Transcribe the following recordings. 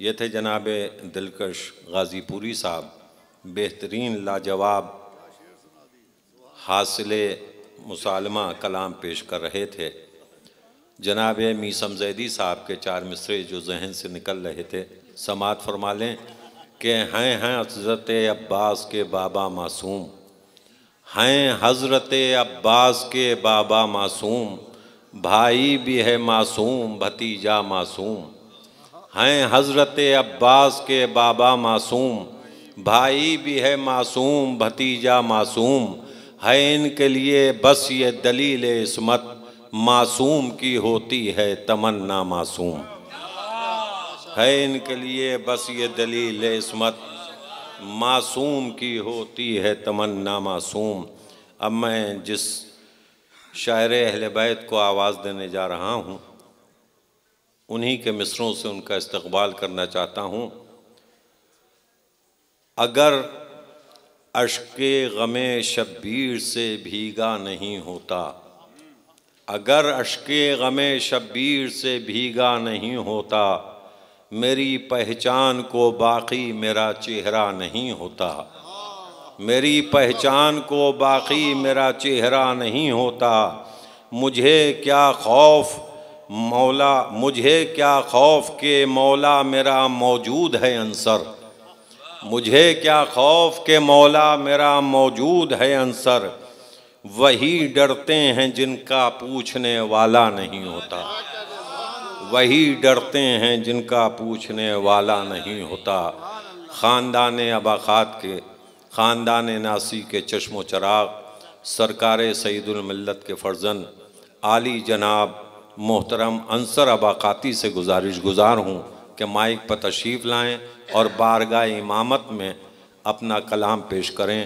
ये थे जनाब दिलकश गाज़ीपुरी साहब, बेहतरीन लाजवाब हासिले मुसालमा कलाम पेश कर रहे थे। जनाब मीसम ज़ैदी साहब के चार मिसरे जो जहन से निकल रहे थे, समात फरमा लें कि हैं हज़रत अब्बास के बाबा मासूम, हैं हज़रत अब्बास के बाबा मासूम, भाई भी है मासूम भतीजा मासूम। हैं हज़रत अब्बास के बाबा मासूम, भाई भी है मासूम भतीजा मासूम। है इनके लिए बस ये दलील इस्मत, मासूम की होती है तमन्ना मासूम। है इनके लिए बस ये दलील इस्मत, मासूम की होती है तमन्ना मासूम। अब मैं जिस शायर अहले बैत को आवाज़ देने जा रहा हूँ, उन्हीं के मिसरों से उनका इस्तक़बाल करना चाहता हूँ। अगर अश्के गमे शब्बीर से भीगा नहीं होता, अगर अश्के गमे शब्बीर से भीगा नहीं होता, मेरी पहचान को बाकी मेरा चेहरा नहीं होता। मेरी पहचान को बाकी मेरा चेहरा नहीं होता। मुझे क्या खौफ मौला, मुझे क्या खौफ के मौला मेरा मौजूद है अंसर। मुझे क्या खौफ के मौला मेरा मौजूद है अंसर। वही डरते हैं जिनका पूछने वाला नहीं होता। वही डरते हैं जिनका पूछने वाला नहीं होता। ख़ानदान अबाखात के, ख़ानदान नासी के चश्मो चराग, सरकार सईदुल मिल्लत के फ़र्जंद आली जनाब मोहतरम अंसर अबाकाती से गुजारिश गुजार हूँ कि माइक पर तशरीफ़ लाएँ और बारगाह इमामत में अपना कलाम पेश करें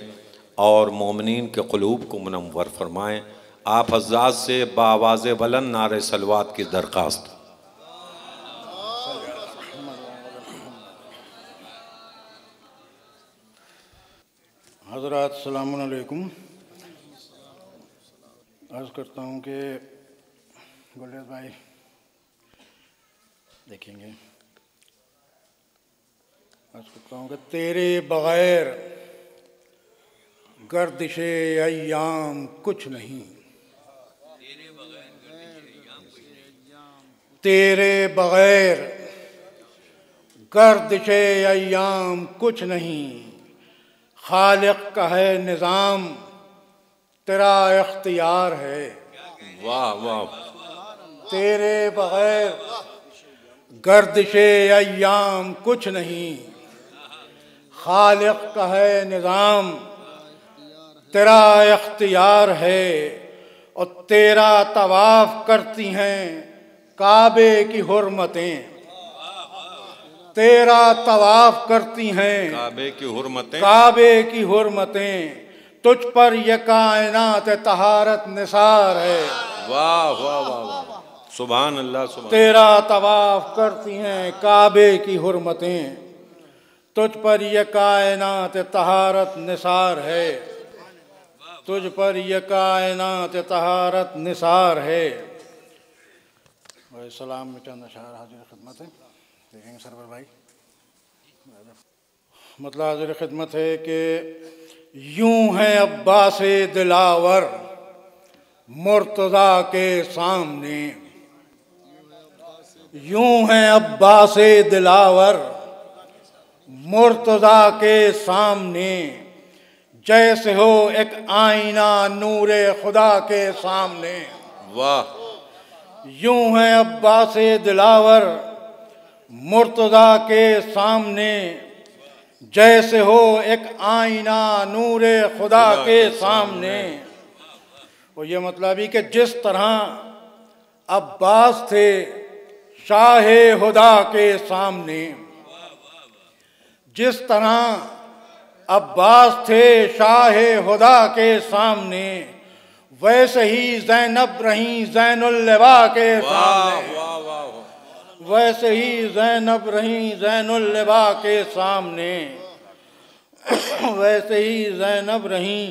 और मोमिनीन के क़ुलूब को मुनव्वर फरमाएँ। आप हज़रात से बावाज़ बुलंद नारे सलवात की दरख्वास्त। हज़रात अस्सलामु अलैकुम। अर्ज़ करता हूँ कि गुलरेज़ भाई देखेंगे। अर्ज़ करता हूँ कि तेरे बग़ैर गर्दिशे अय्याम कुछ नहीं, तेरे बग़ैर गर्दिशे अय्याम कुछ नहीं। खालिक का है निज़ाम, तेरा इख्तियार है। वाह वाह। तेरे बग़ैर गर्दिशे अय्याम कुछ नहीं। खालिक का है निज़ाम, तेरा इख्तियार है। और तेरा तवाफ़ करती हैं काबे की हुर्मतें, तेरा तवाफ़ करती हैं काबे की हुर्मतें, काबे की हुर्मतें। तुझ पर यह कायनात तहारत निसार है। वाह वाह वाह वाह, सुभान अल्लाह सुभान। तेरा तवाफ़ करती हैं काबे की हुर्मतें, तुझ पर यह कायनात तहारत निसार है। तुझ पर यह कायनात तहारत निसार है। सलाम में चंद अशार हाजिर खिदमत है। देखेंगे सरवर भाई। मतलब हाजिर खिदमत है कि यूं है अब्बासे दिलावर मुर्तज़ा के सामने। यूं है अब्बासे दिलावर मुर्तज़ा के सामने। जैसे हो एक आईना नूरे खुदा के सामने। वाह। यूं है अब्बासे दिलावर मुर्तज़ा के सामने। जैसे हो एक आईना नूरे खुदा के सामने। और ये मतलब ही कि जिस तरह अब्बास थे शाहे खुदा के सामने, जिस तरह अब्बास थे शाहे खुदा के सामने, वैसे ही ज़ैनब रहीं ज़ैनुल लिबा के सामने। वाह वाह। वैसे ही ज़ैनब रहीं ज़ैनुल लिबा के सामने। वैसे ही ज़ैनब रहीं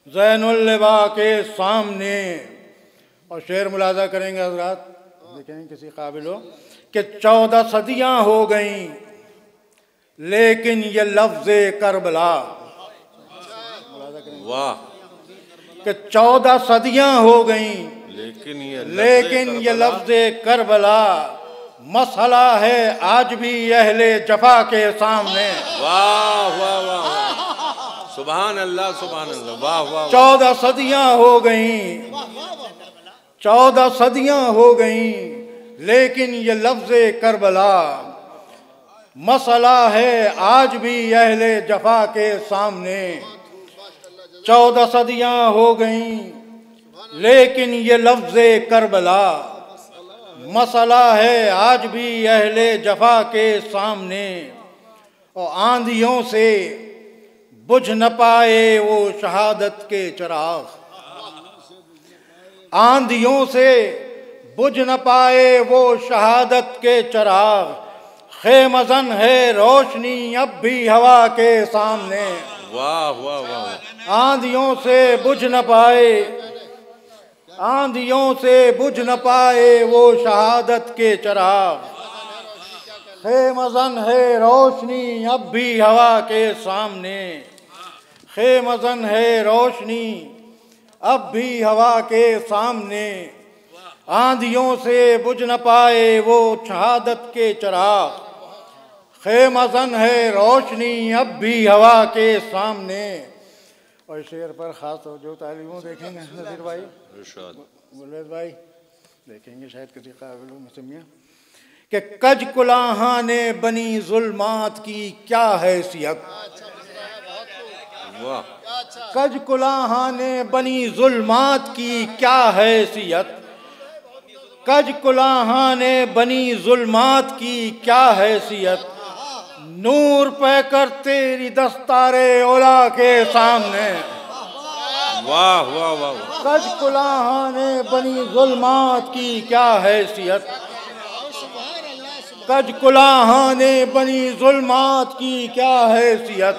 ज़ैनुल लिबा के सामने। और शेर मुलाज़ा करेंगे हज़रात, देखें किसी काबिल हो कि 14 सदियां हो गईं लेकिन ये लफ्ज़े करबला, वाह, कि 14 सदियां हो गईं लेकिन ये लफ्ज़े करबला मसला है आज भी अहले जफा के सामने। वाह वाह वाह, सुभान अल्लाह सुभान अल्लाह, वाह वाह। 14 सदियां हो गईं, 14 सदियां हो गईं लेकिन ये लफ्ज़े करबला मसला है आज भी अहले जफा के सामने। 14 सदियां हो गईं लेकिन ये लफ्ज़े करबला मसला है आज भी अहले जफा के सामने। और आंधियों से बुझ न पाए वो शहादत के चिराग, आंधियों से बुझ न पाए वो शहादत के चिराग, खेमज़न है रोशनी अब भी हवा के सामने। वाह वाह वाह, आंधियों से बुझ न पाए, आंधियों से बुझ न पाए वो शहादत के चिराग, खेमज़न है रोशनी अब भी हवा के सामने। खेमज़न है रोशनी अब भी हवा के सामने। आंधियों से बुझ न पाए वो शहादत के चिराग, खेमज़न है रोशनी अब भी हवा के सामने। और शेर पर ख़ास जो तालीमों देखेंगे नज़ीर भाई, गुलैद भाई देखेंगे शायद किसी काबिल मुसम्मिया कि कज कुलाहाने बनी जुल्मात की क्या हैसियत, कज कुलाहाने बनी जुल्मात की क्या हैसियत, कज कुलाहाने बनी जुल्मात की क्या हैसियत, नूर पे कर तेरी दस्तारे ओला के सामने। वाह वाह वाह, कज कुलाहाने बनी जुल्मात की क्या हैसियत, कज कुलाहाने बनी जुल्मात की क्या हैसियत,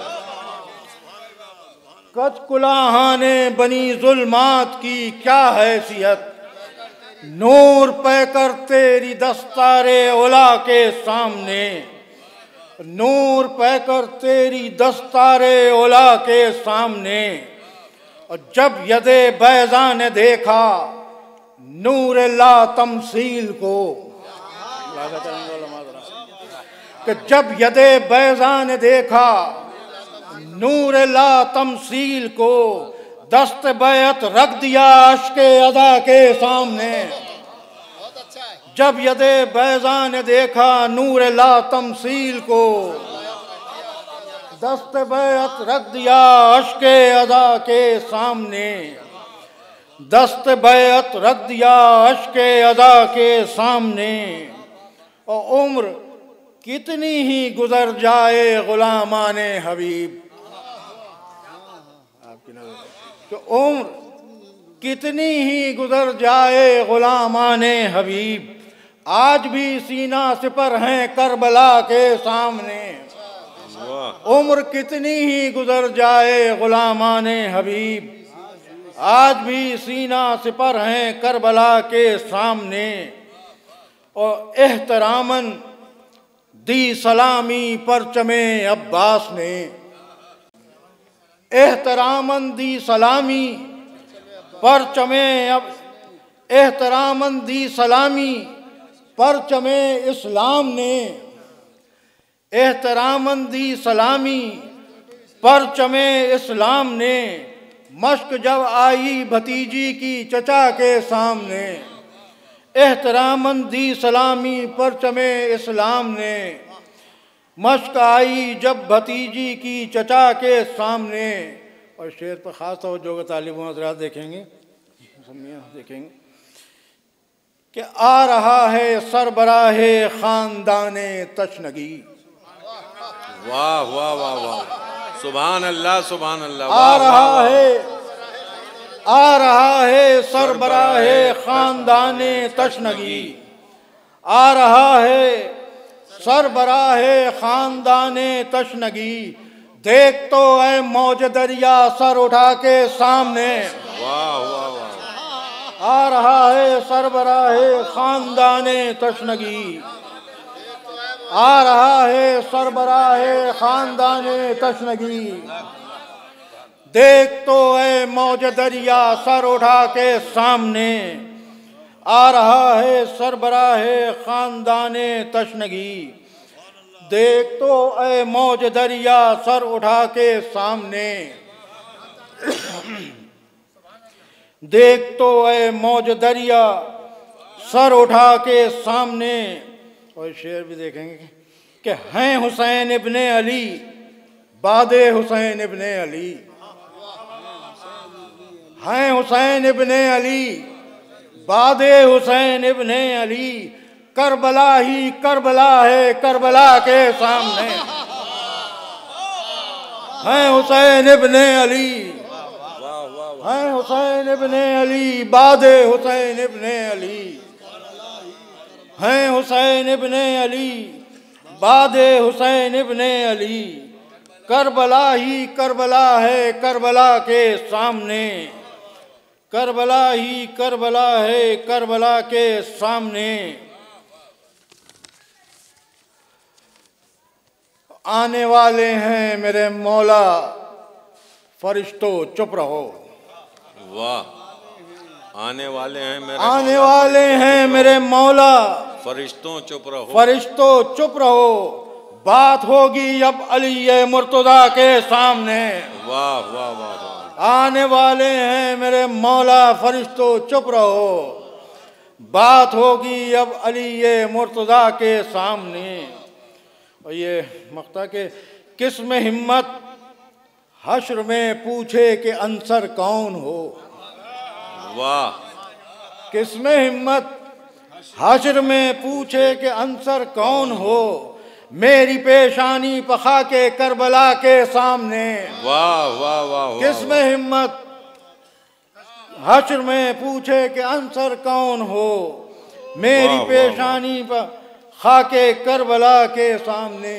कज कुलाहाने बनी जुल्मात की क्या हैसियत, नूर पे कर तेरी दस्तारे ओला के सामने, नूर पे कर तेरी दस्तारे ओला के सामने। और जब यदे बैज़ा ने देखा नूर ला तमसील को, कि जब यदे बैज़ा ने देखा नूर ला तमसील को, दस्त बैत रख दिया अश्के अदा के सामने। जब यदे बैज़ा ने देखा नूर ला तमसील को, दस्त बैत रख दिया अश्के अदा के सामने, दस्त बैत रख दिया अश्के अदा के सामने। और उम्र कितनी ही गुजर जाए गुलामाने हबीब, कि उम्र कितनी ही गुजर जाए गुलामाने हबीब, आज भी सीना सिपर हैं करबला के सामने। उम्र कितनी ही गुजर जाए गुलामाने हबीब, आज भी सीना सिपर हैं करबला के सामने। और एहतरामन दी सलामी परचमे अब्बास ने, एहतरामन दी सलामी परचमे, एहतरामन दी सलामी परचमे इस्लाम ने, एहतरामन दी सलामी परचमे इस्लाम ने, मश्क जब आई भतीजी की चचा के सामने। एहतरामन दी सलामी परचमे इस्लाम ने, मश्क आई जब भतीजी की चचा के सामने। और शेर पर ख़ास तवज्जो तालिब हज़रात देखेंगे, देखेंगे कि आ रहा है सरबराहे ख़ानदाने तशनगी। वाह वाह वाह वाह, सुभान अल्लाह सुभान अल्लाह। आ रहा है, आ रहा है सरबराहे ख़ानदाने तशनगी, आ रहा है सरबराहे ख़ानदाने तशनगी। देख तो ऐ मौज दरिया सर उठा के सामने। वाह वाह वाह, आ रहा है सरबराहे ख़ानदाने तशनगी, आ रहा है सरबराहे खानदाने तशनगी। देख तो है मौज दरिया सर उठा के सामने, आ रहा है सरबराहे खानदाने तशनगी। देख तो ऐ मौज दरिया सर उठा के सामने, देख तो ऐ मौज दरिया सर उठा के सामने। और शेर भी देखेंगे कि हैं हुसैन इब्ने अली बादे हुसैन इब्ने अली, हैं हुसैन इब्ने अली बादे हुसैन इब्ने अली। करबला ही करबला है करबला के सामने, हैं हुसैन इब्ने अली, हैं हुसैन इब्ने अली बादे हुसैन इब्ने अली, हैं हुसैन इब्ने अली बादे हुसैन इब्ने अली। करबला ही करबला है करबला के सामने, करबला ही करबला है करबला के सामने। आने वाले हैं मेरे मौला फरिश्तों चुप रहो। वाह। आने वाले हैं मेरे, आने वाले हैं मेरे मौला फरिश्तों चुप रहो, फरिश्तों चुप रहो। बात होगी अब अली मुर्तजा के सामने। वाह वाह वाह वाह। आने वाले हैं मेरे मौला फरिश्तों चुप रहो, बात होगी अब अली मुर्तजा के सामने। और ये मक्ता के किस्म हिम्मत हश्र में पूछे कि अंसर कौन हो। वाह। किस्म हिम्मत हश्र में पूछे कि अंसर कौन हो, मेरी पेशानी पखा के करबला के सामने। वाह वाह वाह। किस्म हिम्मत हश्र में पूछे कि अंसर कौन हो, मेरी पेशानी पर खाके करबला के सामने।